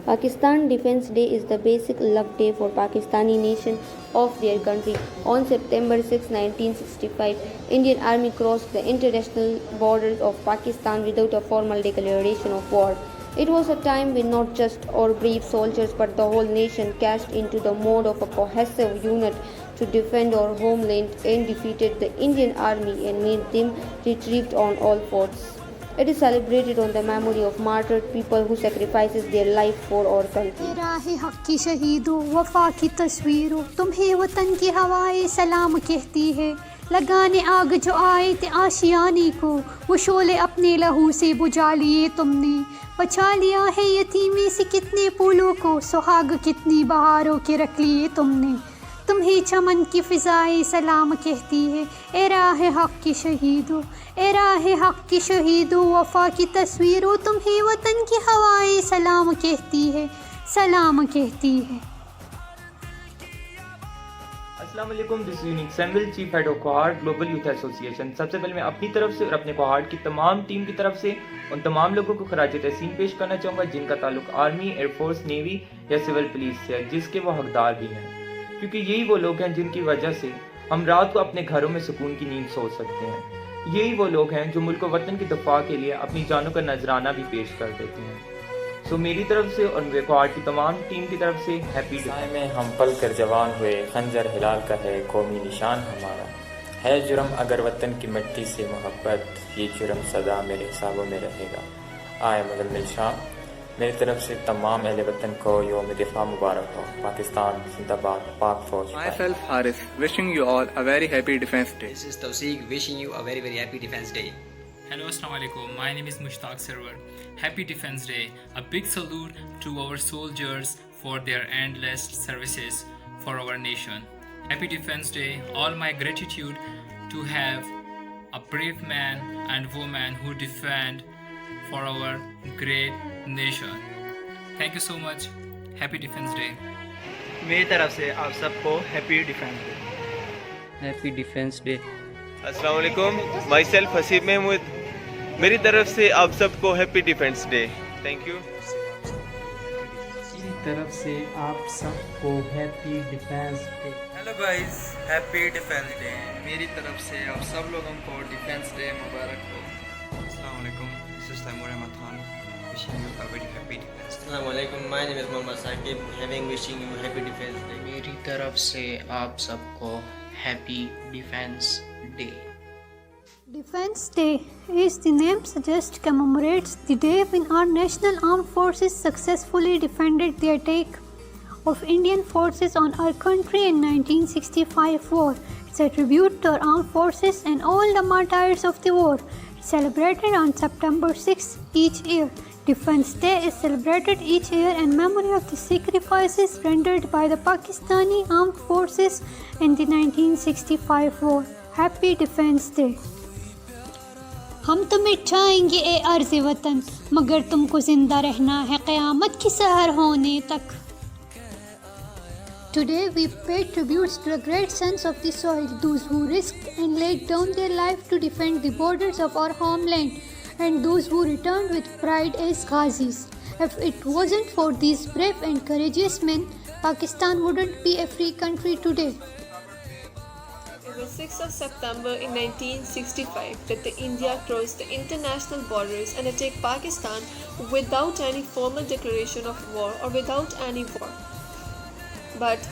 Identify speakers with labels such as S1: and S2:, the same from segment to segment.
S1: Pakistan Defence Day is the basic love day for Pakistani nation of their country. On September 6, 1965, Indian Army crossed the international borders of Pakistan without a formal declaration of war. It was a time when not just our brave soldiers but the whole nation cashed into the mode of a cohesive unit to defend our homeland and defeated the Indian Army and made them retreat on all fours. It is celebrated on the memory of martyred people who sacrifices their life for our country.
S2: راہ حق کی شہیدوں وفا کی تصویروں تمہیں وطن کی ہوائیں سلام کہتی ہے. لگانے آگ جو آئے تھے آشیانے کو وہ شعلے اپنے لہو سے بجھا لیے تم نے. بچا لیا ہے یتیمی سے کتنے پھولوں کو سہاگ کتنی بہاروں کے رکھ لیے تم نے. تمہیں چمن کی فضائیں سلام کہتی ہے. اے راہ حق کی شہیدوں اے راہ حق کی شہیدوں وفا کی تصویروں تمہیں وطن کی ہوائیں سلام کہتی ہے سلام کہتی ہے.
S3: السلام علیکم. This is Unique Samuel chief head of Cohort Global Youth Association. سب سے پہلے میں اپنی طرف سے اور اپنے کوہارٹ کی تمام ٹیم کی طرف سے ان تمام لوگوں کو خراج تحسین پیش کرنا چاہوں گا جن کا تعلق آرمی، ایئر فورس، نیوی یا سول پولیس سے ہے، جس کے وہ حقدار بھی ہیں، کیونکہ یہی وہ لوگ ہیں جن کی وجہ سے ہم رات کو اپنے گھروں میں سکون کی نیند سو سکتے ہیں. یہی وہ لوگ ہیں جو ملک و وطن کی دفاع کے لیے اپنی جانوں کا نذرانہ بھی پیش کر دیتے ہیں. سو میری طرف سے اور میرے کوہارٹ کی تمام ٹیم کی طرف سے ہیپی ڈے.
S4: میں ہم پل کر جوان ہوئے خنجر ہلال کا ہے قومی نشان ہمارا. ہے جرم اگر وطن کی مٹی سے محبت یہ جرم سدا میرے حسابوں میں رہے گا. آئے مزمل شاہ. میری طرف سے تمام اہل وطن کو یوم دفاع مبارک ہو. پاکستان زندہ باد. پاک فوج.
S5: Myself Haris, wishing you all a very happy Defence Day.
S6: This is Tawseeq, wishing you a very very happy Defence Day.
S7: Hello, Assalamu alaikum. My name is Mushtaq Sarwar. Happy Defence Day. A big salute to our soldiers for their endless services for our nation. Happy Defence Day. All my gratitude to have a brave man and woman who defend for our great nation. Thank you so much. Happy Defence Day.
S8: میری طرف سے آپ سب کو happy defence day.
S9: Happy defence day.
S10: السلام علیکم. Myself Haseeb Mahmood. میری طرف سے آپ سب کو happy defence day. Thank you.
S11: میری طرف سے آپ سب کو happy defence day.
S12: Hello guys, happy defence day. میری طرف سے آپ سب لوگوں کو ڈیفینس ڈے مبارک ہو.
S13: السلام علیکم. This is Taimur Ahmad Khan. Wishing you a very happy Defence Day.
S14: السلام علیکم. My name is Mohammad Saqib. Wishing you happy Defence Day.
S15: میری طرف سے آپ سب کو happy defence day.
S2: Defence Day, as the name suggests, commemorates the day when our national armed forces successfully defended the attack of Indian forces on our country in 1965 war. It's a tribute to our armed forces and all the martyrs of the war. It's celebrated on September 6 each year. Defence Day is celebrated each year in memory of the sacrifices rendered by the Pakistani armed forces in the 1965 war. Happy Defence Day. ہم تمہیں چاہیں گے اے ارض وطن مگر تم کو زندہ رہنا ہے قیامت کی سحر ہونے تک. Today we pay tributes to the great sons of the soil, those who risked and laid down their life to defend the borders of our homeland, and those who returned with pride as Ghazis. If it wasn't for these brave and courageous men, Pakistan wouldn't be a free country today.
S16: It was 6th of September in 1965 that the India crossed the international borders and attacked Pakistan without any formal declaration of war or without any war. But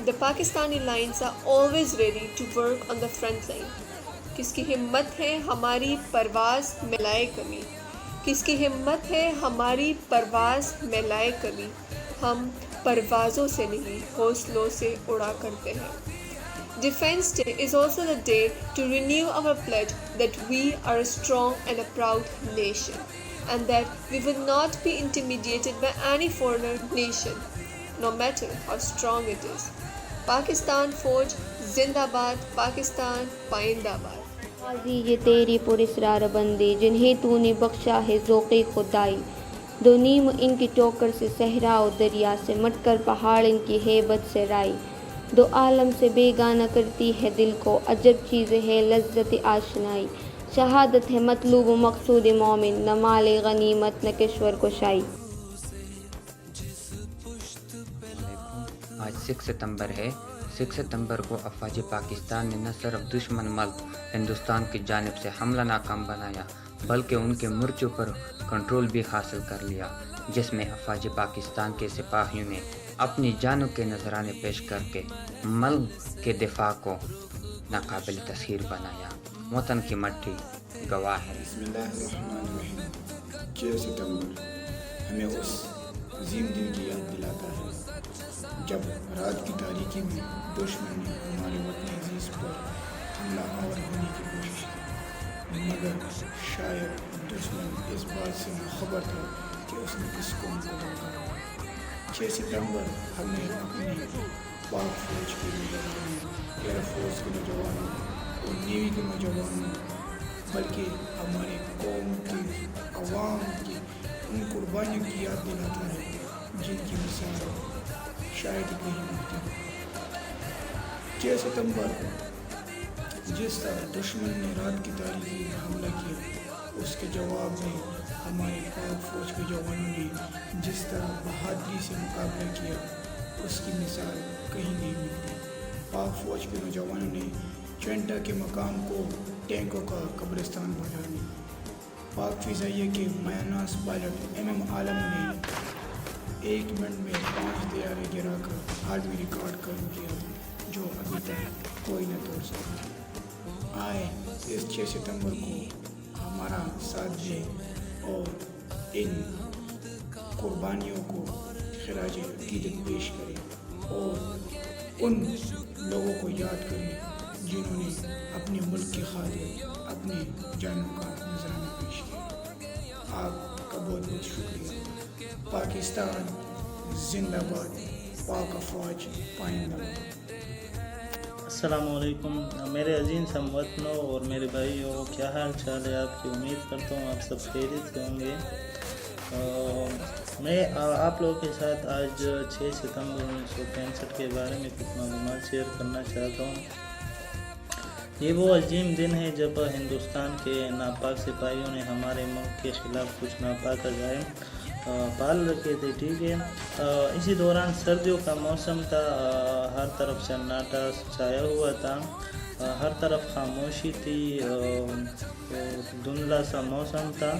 S16: the Pakistani lions are always ready to work on the front line. کس کی ہمت ہے ہماری پرواز میں لائے کمی. کس کی ہمت ہے ہماری پرواز میں لائے کمی. ہم پروازوں سے نہیں حوصلوں سے اڑا کرتے ہیں. Defence Day is also the day to renew our pledge that we are a strong and a proud nation and that we will not be intimidated by any foreigner nation, no matter how strong it is. Pakistan Fauj Zindabad. Pakistan Painda Bad.
S1: غازی یہ تیری پراسرار بندے جنہیں تو نے بخشا ہے ذوق خدائی. دو نیم ان کی ٹوکر سے صحرا و دریا سے مٹ کر پہاڑ ان کی ہیبت سے رائی. دو عالم سے بیگانہ کرتی ہے دل کو عجب چیز ہے لذت آشنائی. شہادت ہے مطلوب و مقصود مومن نہ مال غنیمت نہ کشور کشائی.
S17: آج 6 ستمبر ہے. 6 ستمبر کو افواج پاکستان نے نہ صرف دشمن ملک ہندوستان کی جانب سے حملہ ناکام بنایا بلکہ ان کے مورچوں پر کنٹرول بھی حاصل کر لیا، جس میں افواج پاکستان کے سپاہیوں نے اپنی جانوں کے نذرانے پیش کر کے ملک کے دفاع کو ناقابل تسخیر بنایا. وطن کی مٹی گواہ ہے.
S18: بسم اللہ الرحمن الرحیم. 6 ستمبر ہمیں اس عظیم دن کی یاد دلاتا ہے جب رات کی تاریکی میں دشمن نے ہمارے وطن عزیز پر حملہ آور ہونے کی کوشش کی، مگر شاید دشمن اس بات سے خبر تھا کہ اس نے کس قوم کو دھوکا دیا. 6 ستمبر ہمیں اپنے پاک فوج کے نوجوانوں، ایئر فورس کے نوجوانوں اور نیوی کے نوجوانوں، بلکہ ہمارے قوم کی عوام کی ان قربانیوں کی یاد دلاتا ہے جن کی مثال شاید کہیں ملتی ہے. 6 ستمبر جس طرح دشمن نے رات کی تاریکی میں حملہ کیا، اس کے جواب میں ہمارے پاک فوج کے جوانوں نے جس طرح بہادری سے مقابلہ کیا، اس کی مثال کہیں نہیں ملتی. پاک فوج کے نوجوانوں نے چینٹا کے مقام کو ٹینکوں کا قبرستان بنا دی. پاک فضائیہ کے مایاناز پائلٹ MM عالم نے 1 منٹ میں 5 طیارے گرا کر عالمی ریکارڈ قائم کیا جو ابھی تک کوئی نہ توڑ سکا. آئے اس 6 ستمبر کو ہمارا ساتھ دیں اور ان قربانیوں کو خراج عقیدت پیش کریں اور ان لوگوں کو یاد کریں جنہوں نے اپنے ملک کی خاطر اپنے جانوں کا نذرانہ پیش کیا. آپ کا بہت بہت شکریہ. پاکستان زندہ باد. پاک افواج پائندہ باد.
S19: السلام علیکم میرے عزیز ہم وطنوں اور میرے بھائیوں، کیا حال چال ہے آپ کی؟ امید کرتا ہوں آپ سب خیریت سے ہوں گے. میں آپ لوگوں کے ساتھ آج 6 ستمبر 1965 کے بارے میں کچھ معلومات شیئر کرنا چاہتا ہوں. یہ وہ عظیم دن ہے جب ہندوستان کے ناپاک سپاہیوں نے ہمارے ملک کے خلاف کچھ ناپاک عزائم پال رکھے تھے. ٹھیک ہے، اسی دوران سردیوں کا موسم تھا، ہر طرف سناٹا چھایا ہوا تھا، ہر طرف خاموشی تھی، دھندلا سا موسم تھا،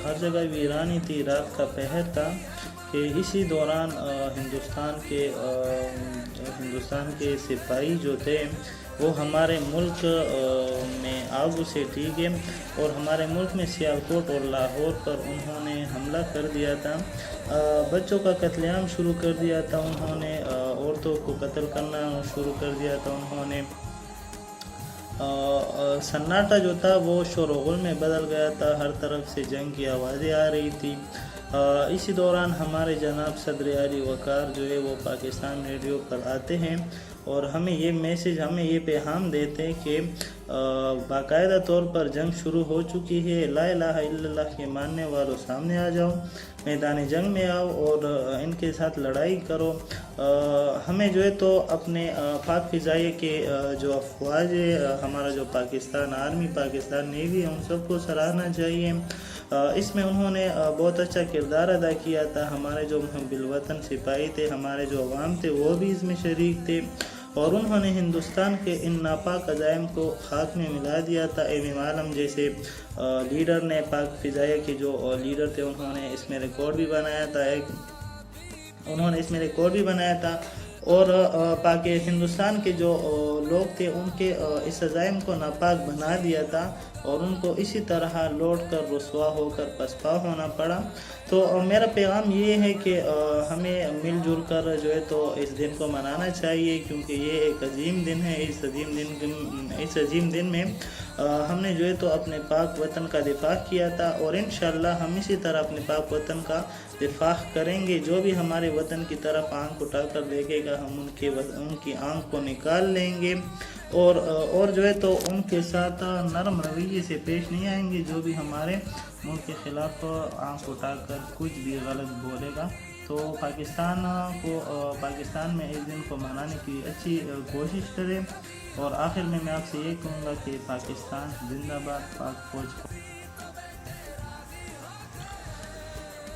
S19: ہر جگہ ویرانی تھی، رات کا پہر تھا. کہ اسی دوران ہندوستان کے سپاہی جو تھے وہ ہمارے ملک میں آگو سے، ٹھیک ہے، اور ہمارے ملک میں سیالکوٹ اور لاہور پر انہوں نے حملہ کر دیا تھا. بچوں کا قتل عام شروع کر دیا تھا انہوں نے، عورتوں کو قتل کرنا شروع کر دیا تھا انہوں نے. سناٹا جو تھا وہ شور و غل میں بدل گیا تھا، ہر طرف سے جنگ کی آوازیں آ رہی تھی. اسی دوران ہمارے جناب صدر علی وقار جو ہے وہ پاکستان ریڈیو پر آتے ہیں اور ہمیں یہ میسیج، ہمیں یہ پیغام دیتے ہیں کہ باقاعدہ طور پر جنگ شروع ہو چکی ہے، لا الہ الا اللہ کے ماننے والوں سامنے آ جاؤ، میدان جنگ میں آؤ اور ان کے ساتھ لڑائی کرو. ہمیں جو ہے تو اپنے پاک فضائیہ کے جو افواج ہے، ہمارا جو پاکستان آرمی، پاکستان نیوی ہے، ان سب کو سراہنا چاہیے. اس میں انہوں نے بہت اچھا کردار ادا کیا تھا. ہمارے جو محب الوطن سپاہی تھے، ہمارے جو عوام تھے، وہ بھی اس میں شریک تھے اور انہوں نے ہندوستان کے ان ناپاک عزائم کو خاک میں ملا دیا تھا. MM عالم جیسے لیڈر نے، پاک فضائیہ کے جو لیڈر تھے، انہوں نے اس میں ریکارڈ بھی بنایا تھا اور ہندوستان کے جو لوگ تھے ان کے اس عزائم کو ناپاک بنا دیا تھا اور ان کو اسی طرح لوٹ کر رسوا ہو کر پسپا ہونا پڑا. تو میرا پیغام یہ ہے کہ ہمیں مل جل کر جو ہے تو اس دن کو منانا چاہیے، کیونکہ یہ ایک عظیم دن ہے. اس عظیم دن میں ہم نے جو ہے تو اپنے پاک وطن کا دفاع کیا تھا اور انشاءاللہ ہم اسی طرح اپنے پاک وطن کا دفاع کریں گے. جو بھی ہمارے وطن کی طرف آنکھ اٹھا کر دیکھے گا، ہم ان کی آنکھ کو نکال لیں گے اور جو ہے تو ان کے ساتھ نرم رویے سے پیش نہیں آئیں گے. جو بھی ہمارے ملک کے خلاف آنکھ اٹھا کر کچھ بھی غلط بولے گا، تو پاکستان میں اس دن کو منانے کی اچھی کوشش کرے. اور آخر میں آپ سے یہ کہوں گا کہ پاکستان زندہ باد، پاک فوج.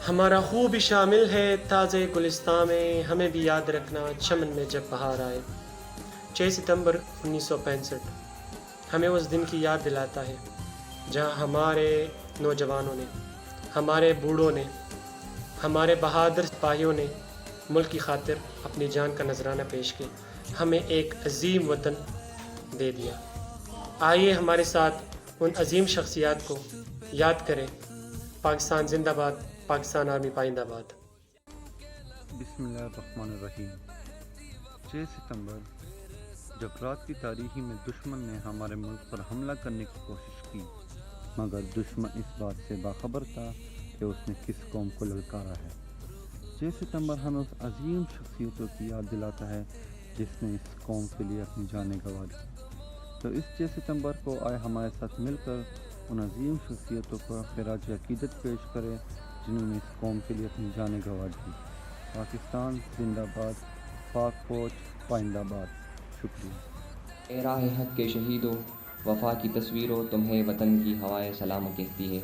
S20: ہمارا خوں بھی شامل ہے تازہ گلستان میں، ہمیں بھی یاد رکھنا چمن میں جب بہار آئے۔ 6 ستمبر 1965 ہمیں اس دن کی یاد دلاتا ہے جہاں ہمارے نوجوانوں نے، ہمارے بوڑھوں نے، ہمارے بہادر سپاہیوں نے ملک کی خاطر اپنی جان کا نذرانہ پیش کے ہمیں ایک عظیم وطن دے دیا۔ آئیے ہمارے ساتھ ان عظیم شخصیات کو یاد کریں۔ پاکستان زندہ باد، پاکستان آرمی پائندہ باد۔
S21: بسم اللہ الرحمن الرحیم۔ 6 ستمبر جب رات کی تاریکی میں دشمن نے ہمارے ملک پر حملہ کرنے کی کوشش کی، مگر دشمن اس بات سے باخبر تھا کہ اس نے کس قوم کو للکارا ہے۔ 6 ستمبر ہمیں اس عظیم شخصیتوں کی یاد دلاتا ہے جس نے اس قوم کے لیے اپنی جانیں گنوا دی۔ تو اس 6 ستمبر کو آئے ہمارے ساتھ مل کر ان عظیم شخصیتوں پر خراج عقیدت پیش کرے جنہوں نے اس قوم کے لیے اپنی جانیں گنوا دی۔ پاکستان زندہ باد، پاک فوج پائندہ باد۔ شکریہ۔
S22: اے راہ حق کے شہیدوں، وفا کی تصویروں، تمہیں وطن کی ہوائے سلام کہتی ہے۔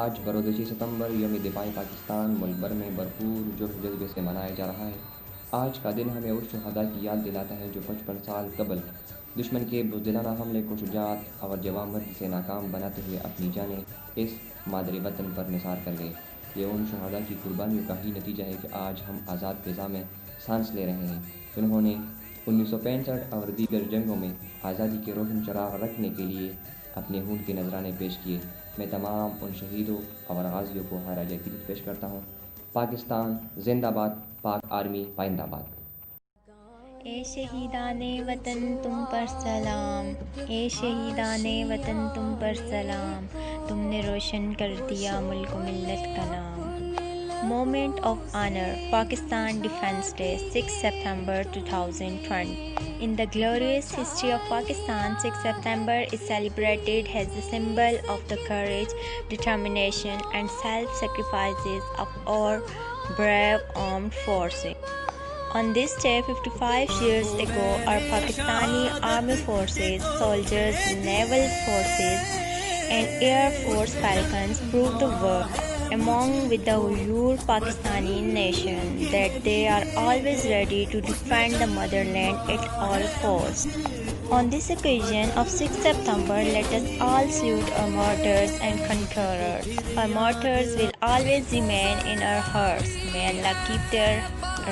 S22: آج بروز 6 ستمبر یوم دفاع پاکستان ملک بھر میں بھرپور جوش و جذبے سے منایا جا رہا ہے۔ آج کا دن ہمیں اس شہداء کی یاد دلاتا ہے جو 55 سال قبل دشمن کے بزدلانہ حملے کو شجاعت اور جواں مردی سے ناکام بناتے ہوئے اپنی جانیں اس مادری وطن پر نثار کر گئے۔ یہ ان شہداء کی قربانیوں کا ہی نتیجہ ہے کہ آج ہم آزاد فضا میں سانس لے رہے ہیں۔ انہوں نے 1965 اور دیگر جنگوں میں آزادی کے روشن چراغ رکھنے کے لیے اپنے خون کے نذرانے پیش کیے۔ میں تمام ان شہیدوں اور غازیوں کو خراج عقیدت پیش کرتا ہوں۔ پاکستان زندہ باد، پاک آرمی پائندہ باد۔
S23: اے شہیدان وطن تم پر سلام، اے شہیدان وطن تم پر سلام، تم نے روشن کر دیا ملک و ملت کا نام۔ Moment of honour, Pakistan defence day, 6 September 2020۔ In the glorious history of Pakistan, 6 September is celebrated as the symbol of the courage, determination and self-sacrifices of our brave armed forces. On this day 55 years ago, our Pakistani army forces, soldiers, naval forces and air force falcons proved the world among with the whole Pakistani nation that they are always ready to defend the motherland at all costs. On this occasion of 6 September, let us all salute our martyrs and conquerors. Our martyrs will always remain in our hearts. May Allah keep their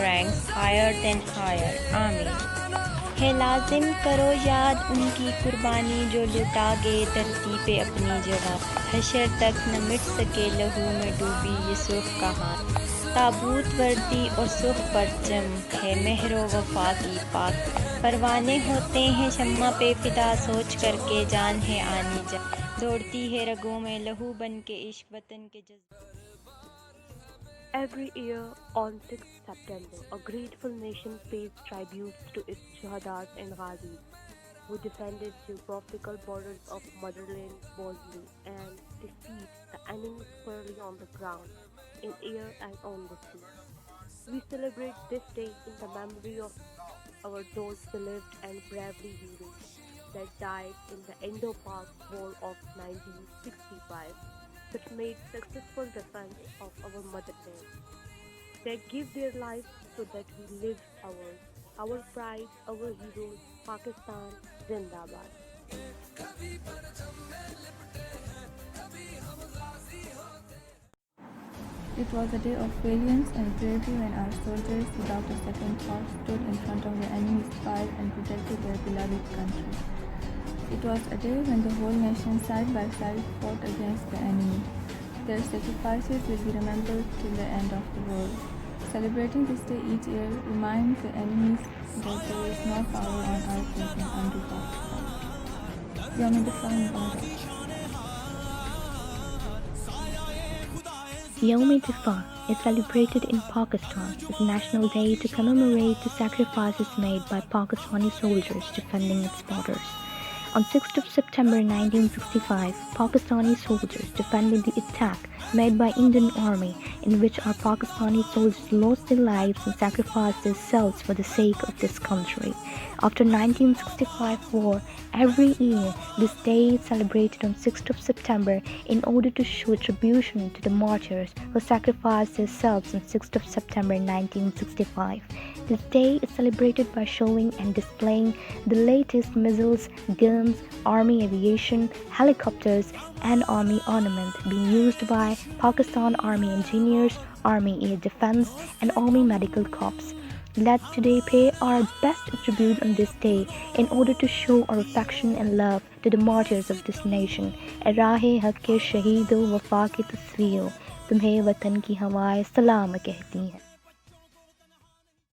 S23: ranks higher than higher. Amin. ہے لازم کرو یاد ان کی قربانی جو لٹا گئے دھرتی پہ اپنی جگہ، حشر تک نہ مٹ سکے لہو میں ڈوبی یہ سرخ کہاں۔ تابوت وردی اور سرخ پرچم ہے مہر و وفا کی پاک، پروانے ہوتے ہیں شمع پہ فدا سوچ کر کے جان ہے آنی جا، دوڑتی ہے رگوں میں لہو بن کے عشق وطن کے جذبے۔
S24: Every year on 6 September, a grateful nation pays tributes to its shahadas and ghazis who defended geographical borders of motherland boldly and defeat the enemy squarely on the ground, in air and on the sea. We celebrate this day in the memory of our those beloved and bravely heroes that died in the Indo-Pak War of 1965. That made successful defense of our motherland. They give their lives so that we live ours. Our pride, our heroes, Pakistan Zindabad.
S25: It was a day of valiance and bravery when our soldiers, without a second thought, stood in front of the enemy's fire and protected their beloved country. It was a day when the whole nation side by side fought against the enemy. Their sacrifices will be remembered till the end of the world. Celebrating this day each year reminds the enemies that there is no power on earth that can undo Pakistan. Yom Difaa Mubarak.
S23: Yom Difaa is celebrated in Pakistan as a national day to commemorate the sacrifices made by Pakistani soldiers defending its borders. On 6th of September 1965, Pakistani soldiers defended the attack made by Indian Army
S3: in which our Pakistani soldiers lost their lives and sacrificed themselves for the sake of this country. After 1965 war, every year this day is celebrated on 6th of September in order to show tribute to the martyrs who sacrificed themselves on 6th of September 1965. This day is celebrated by showing and displaying the latest missiles, guns, army aviation, helicopters, and army ornament being used by Pakistan Army Engineers, Army Air Defense, and Army Medical Corps. Let's today pay our best tribute on this day in order to show our affection and love to the martyrs of this nation. راہ حق کے شہیدو وفا کی تصویرو تمہیں وطن کی ہوائیں سلام کہتی ہیں.